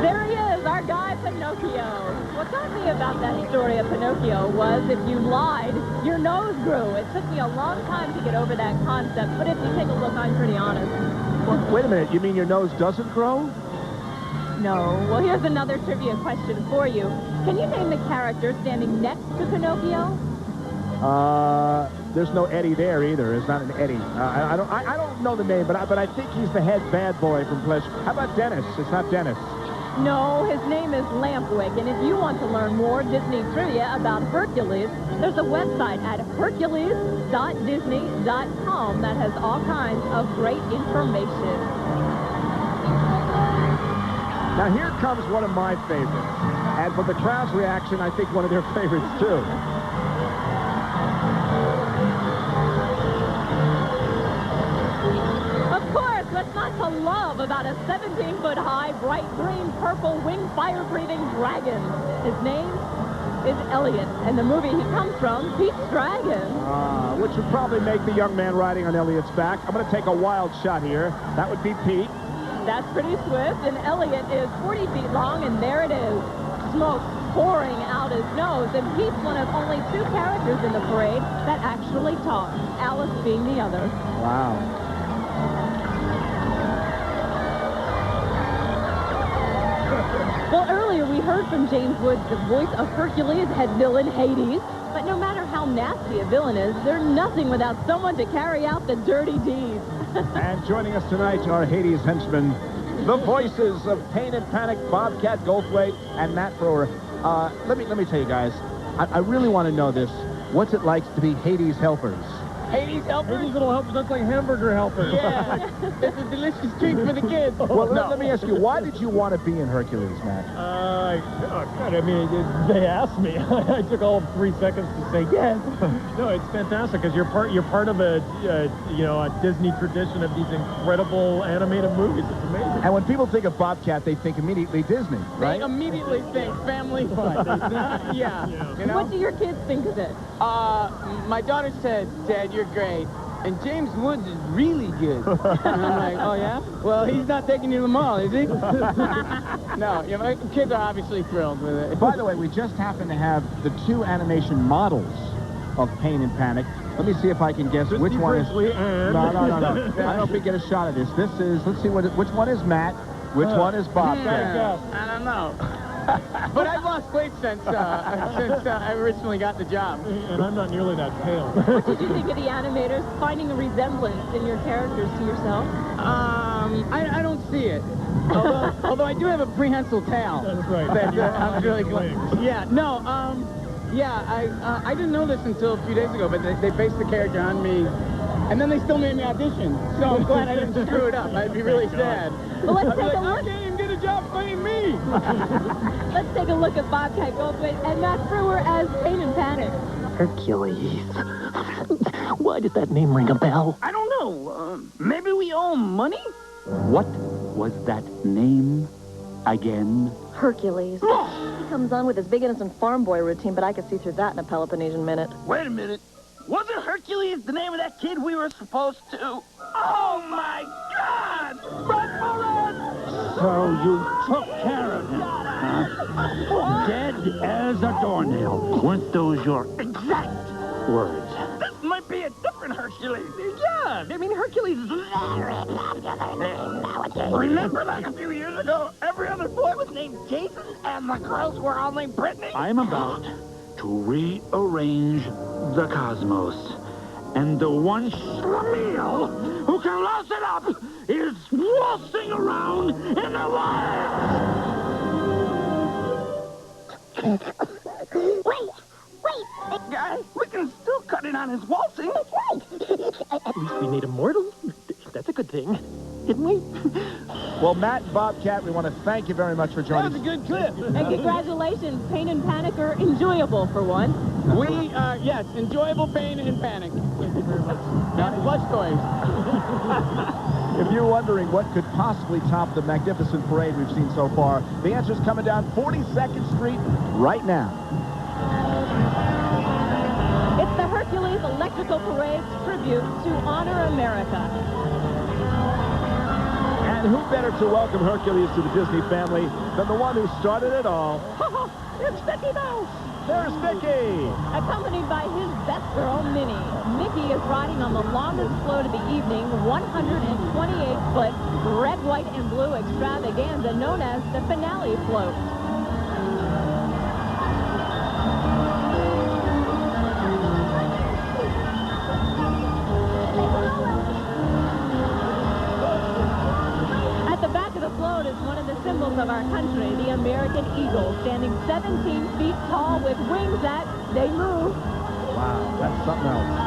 [SPEAKER 3] There he is, our guy Pinocchio. What got me about that story of Pinocchio was if you lied, your nose grew. It took me a long time to get over that concept, but if you take a look, I'm pretty honest.
[SPEAKER 2] Well, wait a minute, you mean your nose doesn't grow?
[SPEAKER 3] No. Well, here's another trivia question for you. Can you name the character standing next to Pinocchio?
[SPEAKER 2] There's no Eddie there either. It's not an Eddie. I don't know the name, but I think he's the head bad boy from Pleasure. How about Dennis? It's not Dennis.
[SPEAKER 3] No, his name is Lampwick, and if you want to learn more Disney trivia about Hercules, there's a website at hercules.disney.com that has all kinds of great information.
[SPEAKER 2] Now here comes one of my favorites, and for the crowd's reaction, I think one of their favorites too.
[SPEAKER 3] What's not to love about a 17-foot-high, bright green, purple, winged, fire-breathing dragon? His name is Elliot, and the movie he comes from, Pete's Dragon.
[SPEAKER 2] Which would probably make the young man riding on Elliot's back. I'm going to take a wild shot here. That would be Pete.
[SPEAKER 3] That's pretty swift, and Elliot is 40 feet long, and there it is. Smoke pouring out his nose, and Pete's one of only 2 characters in the parade that actually talks, Alice being the other.
[SPEAKER 2] Wow.
[SPEAKER 3] Well, earlier we heard from James Woods, the voice of Hercules, head villain Hades. But no matter how nasty a villain is, they're nothing without someone to carry out the dirty deeds.
[SPEAKER 2] And joining us tonight are Hades' henchmen, the voices of Pain and Panic, Bobcat Goldthwait, and Matt Brewer. Let me tell you guys, I really want to know this. What's it like to be Hades' helpers?
[SPEAKER 14] Hades helpers? Hades little helpers look like hamburger helpers. Yeah. It's a delicious treat for the kids.
[SPEAKER 2] Well, let me ask you, why did you want to be in Hercules, Matt?
[SPEAKER 14] God, I mean, they asked me. I took all of 3 seconds to say yes. No, it's fantastic because you're part of a Disney tradition of these incredible animated movies. It's amazing.
[SPEAKER 2] And when people think of Bobcat, they think immediately Disney, right?
[SPEAKER 14] They immediately think family fun. Yeah.
[SPEAKER 3] You know? What do your kids think of it?
[SPEAKER 14] My daughter said, Dad, you're great.
[SPEAKER 21] And James Woods is really good. And I'm like, oh, yeah? Well, he's not taking you to the mall, is he? No, yeah, my kids are obviously thrilled with it.
[SPEAKER 2] By the way, we just happen to have the 2 animation models of Pain and Panic. Let me see if I can guess which one is... No. I don't think we get a shot of this. This is... Let's see which one is Matt, which one is Bobcat.
[SPEAKER 21] I don't know. But I've lost weight since I originally got the job.
[SPEAKER 13] And I'm not nearly that pale.
[SPEAKER 3] What did you think of the animators finding a resemblance in your characters to yourself?
[SPEAKER 21] I don't see it. Although I do have a prehensile tail.
[SPEAKER 13] That's right.
[SPEAKER 21] I was really glad. Yeah, no, I didn't know this until a few days ago, but they based the character on me. And then they still made me audition. So I'm glad I didn't screw it up. I'd be really sad.
[SPEAKER 3] Well, let's take a look.
[SPEAKER 21] I can't even get a job playing me.
[SPEAKER 3] Let's take a look at Bobcat Goldthwait and Matt Frewer as Pain and Panic.
[SPEAKER 12] Hercules. Why did that name ring a bell?
[SPEAKER 17] I don't know. Maybe we owe him money?
[SPEAKER 8] What was that name again?
[SPEAKER 22] Hercules. He comes on with his big innocent farm boy routine, but I could see through that in a Peloponnesian minute.
[SPEAKER 17] Wait a minute. Wasn't Hercules the name of that kid we were supposed to? Oh, my God! Run, Run!
[SPEAKER 8] So you took care of him, huh? Dead as a doornail. Weren't those your exact words?
[SPEAKER 17] This might be a different Hercules.
[SPEAKER 12] Yeah, I mean, Hercules is very popular name nowadays.
[SPEAKER 17] Remember like a few years ago, every other boy was named Jason, and the girls were all named Brittany?
[SPEAKER 8] I'm about to rearrange the cosmos. And the one schlemiel who can louse it up is waltzing around in the
[SPEAKER 17] Wait! Guy, we can still cut in on his waltzing. That's right.
[SPEAKER 12] At least we made him mortal. That's a good thing, didn't we?
[SPEAKER 2] Well, Matt and Bobcat, we want to thank you very much for joining us.
[SPEAKER 21] That was a good clip.
[SPEAKER 3] And congratulations, Pain and Panic are enjoyable for one.
[SPEAKER 21] Yes, enjoyable Pain and Panic. Thank you very much. And plush toys.
[SPEAKER 2] If you're wondering what could possibly top the magnificent parade we've seen so far, the answer's coming down 42nd Street right now.
[SPEAKER 3] It's the Hercules Electrical Parade's tribute to Honor America.
[SPEAKER 2] And who better to welcome Hercules to the Disney family than the one who started it all?
[SPEAKER 3] It's Mickey Mouse!
[SPEAKER 2] There's Mickey!
[SPEAKER 3] Accompanied by his best girl, Minnie. Mickey is riding on the longest float of the evening, 128-foot red, white, and blue extravaganza known as the Finale Float. At the back of the float is one of the symbols of our country, the American eagle, standing 17 feet tall with wings that they move.
[SPEAKER 2] Wow, that's something else.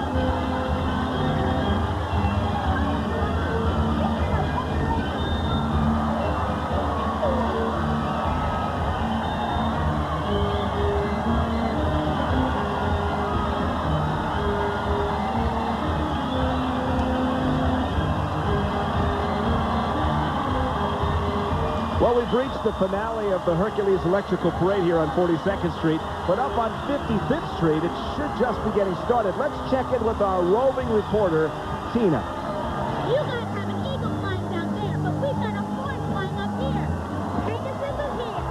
[SPEAKER 2] Well, we've reached the finale of the Hercules Electrical Parade here on 42nd Street, but up on 55th Street, it should just be getting started. Let's check in with our roving reporter, Tina.
[SPEAKER 6] You guys have an eagle flying down there, but we've got a horn flying up here. Pegasus is here.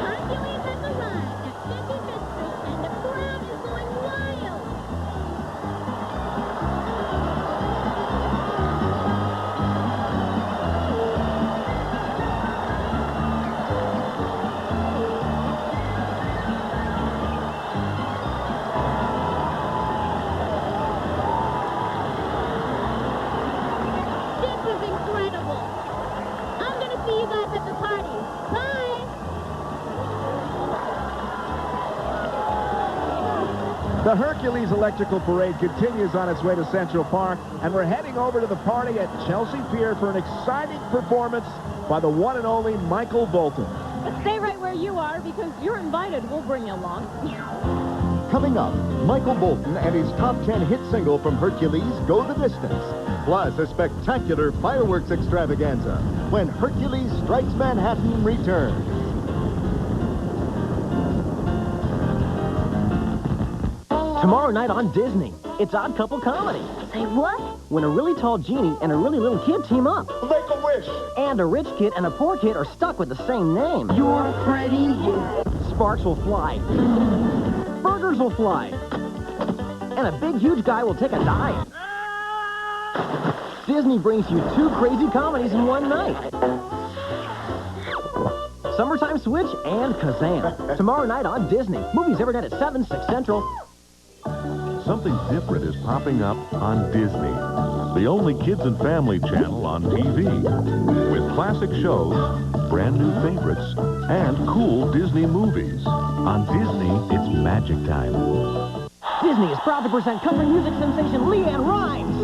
[SPEAKER 6] Hercules has arrived at 55th Street, and the crowd is going wild. This is incredible. I'm going to see you guys at the party. Bye.
[SPEAKER 2] The Hercules Electrical Parade continues on its way to Central Park, and we're heading over to the party at Chelsea Pier for an exciting performance by the one and only Michael Bolton.
[SPEAKER 3] But stay right where you are because you're invited. We'll bring you along.
[SPEAKER 1] Coming up, Michael Bolton and his top 10 hit single from Hercules, Go the Distance. Plus, a spectacular fireworks extravaganza when Hercules Strikes Manhattan returns.
[SPEAKER 12] Tomorrow night on Disney, it's Odd Couple Comedy.
[SPEAKER 20] Say what?
[SPEAKER 12] When a really tall genie and a really little kid team up.
[SPEAKER 17] Make a wish.
[SPEAKER 12] And a rich kid and a poor kid are stuck with the same name.
[SPEAKER 20] You're pretty.
[SPEAKER 12] Sparks will fly. Burgers will fly. And a big, huge guy will take a dive. Disney brings you 2 crazy comedies in one night. Summertime Switch and Kazam. Tomorrow night on Disney. Movies every night at 7, 6 Central.
[SPEAKER 4] Something different is popping up on Disney, the only kids and family channel on TV, with classic shows, brand new favorites, and cool Disney movies. On Disney, it's magic time.
[SPEAKER 12] Disney is proud to present country music sensation Leanne Rimes.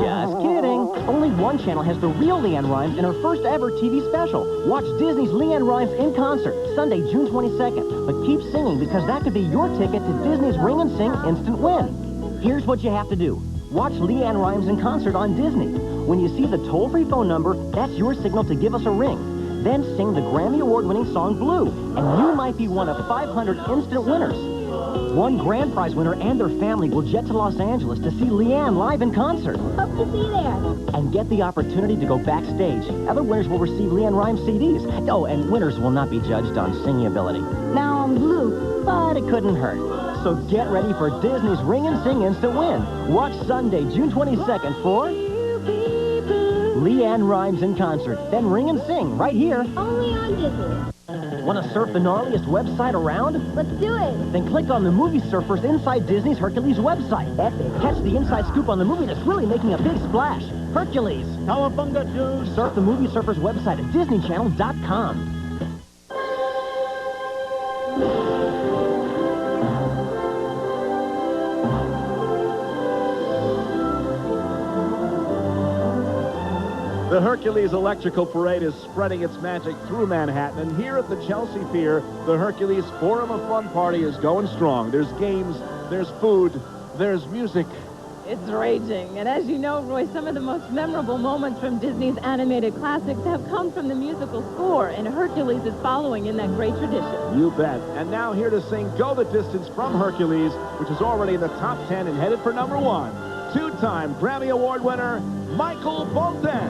[SPEAKER 12] Just kidding. Only one channel has the real Leanne Rimes in her first ever TV special. Watch Disney's Leanne Rimes in concert, Sunday, June 22nd. But keep singing because that could be your ticket to Disney's Ring and Sing Instant Win. Here's what you have to do. Watch Leanne Rimes in concert on Disney. When you see the toll-free phone number, that's your signal to give us a ring. Then sing the Grammy Award-winning song Blue, and you might be one of 500 instant winners. One grand prize winner and their family will jet to Los Angeles to see Leanne live in concert.
[SPEAKER 6] Hope to see you there.
[SPEAKER 12] And get the opportunity to go backstage. Other winners will receive Leanne Rimes CDs. Oh, and winners will not be judged on singing ability.
[SPEAKER 20] Now I'm blue.
[SPEAKER 12] But it couldn't hurt. So get ready for Disney's Ring and Sing Instant Win. Watch Sunday, June 22nd for Leanne Rimes in concert. Then Ring and Sing right here.
[SPEAKER 6] Only on Disney.
[SPEAKER 12] Want to surf the gnarliest website around?
[SPEAKER 6] Let's do it.
[SPEAKER 12] Then click on the movie surfers inside Disney's Hercules website. Epic. Catch the inside scoop on the movie that's really making a big splash. Hercules.
[SPEAKER 17] Cowabunga, dude.
[SPEAKER 12] Surf the movie surfers website at DisneyChannel.com.
[SPEAKER 2] The Hercules Electrical Parade is spreading its magic through Manhattan, and here at the Chelsea Pier, the Hercules Forum of Fun Party is going strong. There's games, there's food, there's music.
[SPEAKER 3] It's raging. And as you know, Roy, some of the most memorable moments from Disney's animated classics have come from the musical score, and Hercules is following in that great tradition.
[SPEAKER 2] You bet. And now here to sing Go the Distance from Hercules, which is already in the top 10 and headed for number 1, 2-time Grammy Award winner, Michael Bolton.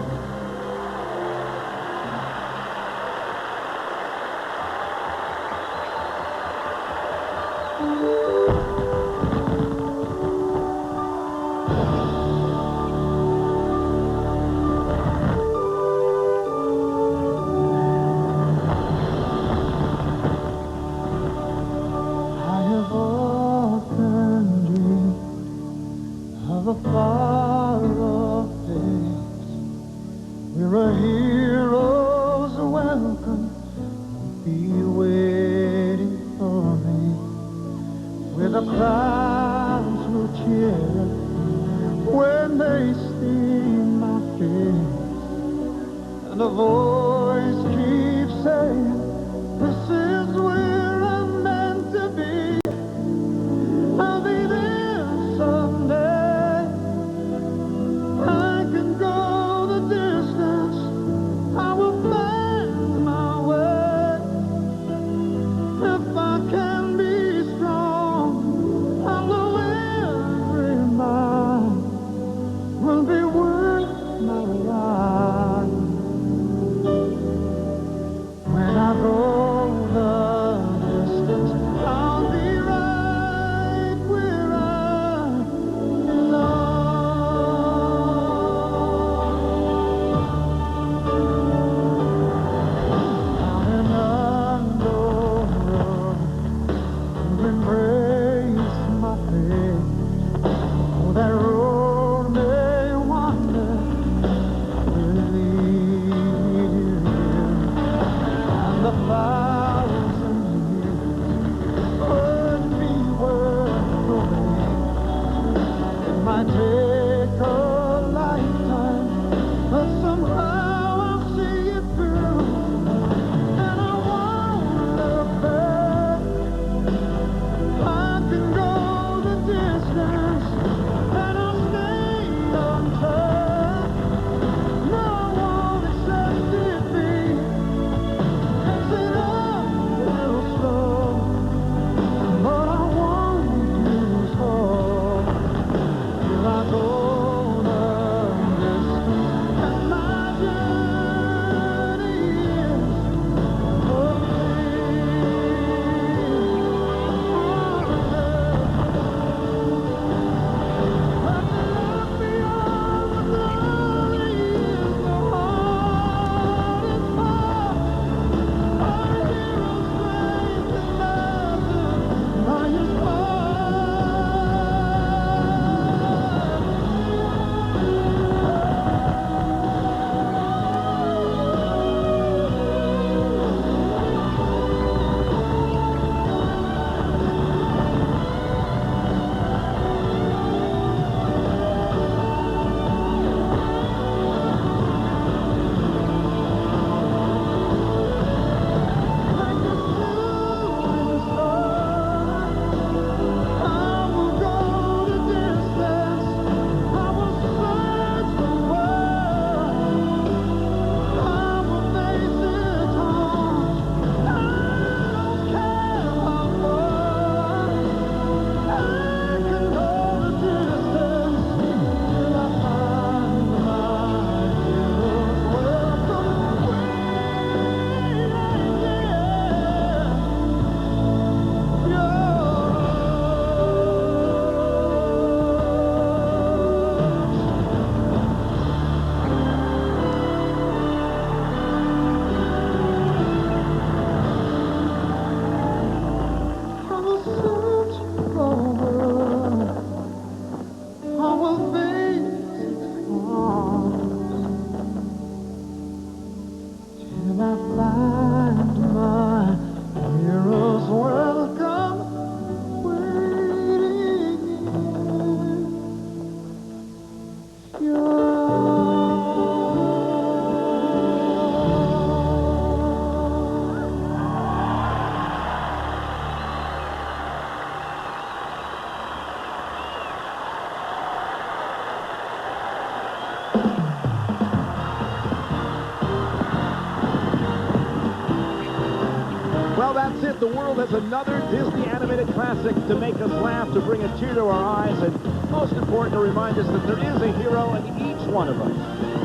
[SPEAKER 2] Well, that's it. The world has another Disney animated classic to make us laugh, to bring a tear to our eyes, and most important, to remind us that there is a hero in each one of us.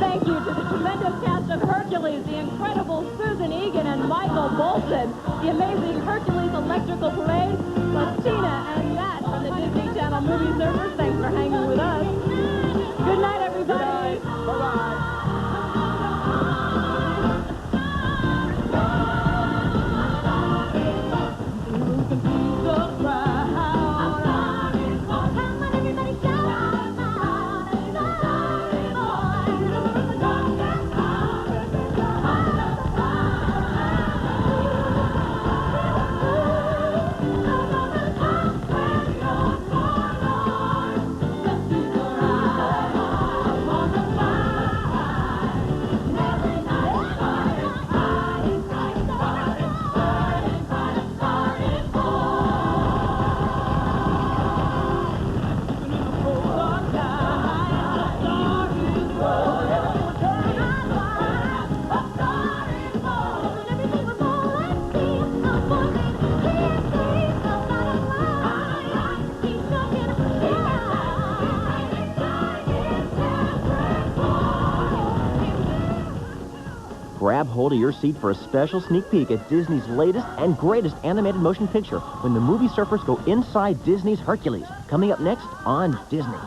[SPEAKER 3] Thank you to the tremendous cast of Hercules, the incredible Susan Egan and Michael Bolton, the amazing Hercules Electrical Parade, plus Tina and Matt from the Disney Channel Movie Surfers. Thanks for hanging with us. Good night, everybody.
[SPEAKER 2] Bye-bye.
[SPEAKER 12] Grab hold of your seat for a special sneak peek at Disney's latest and greatest animated motion picture when the movie surfers go inside Disney's Hercules. Coming up next on Disney.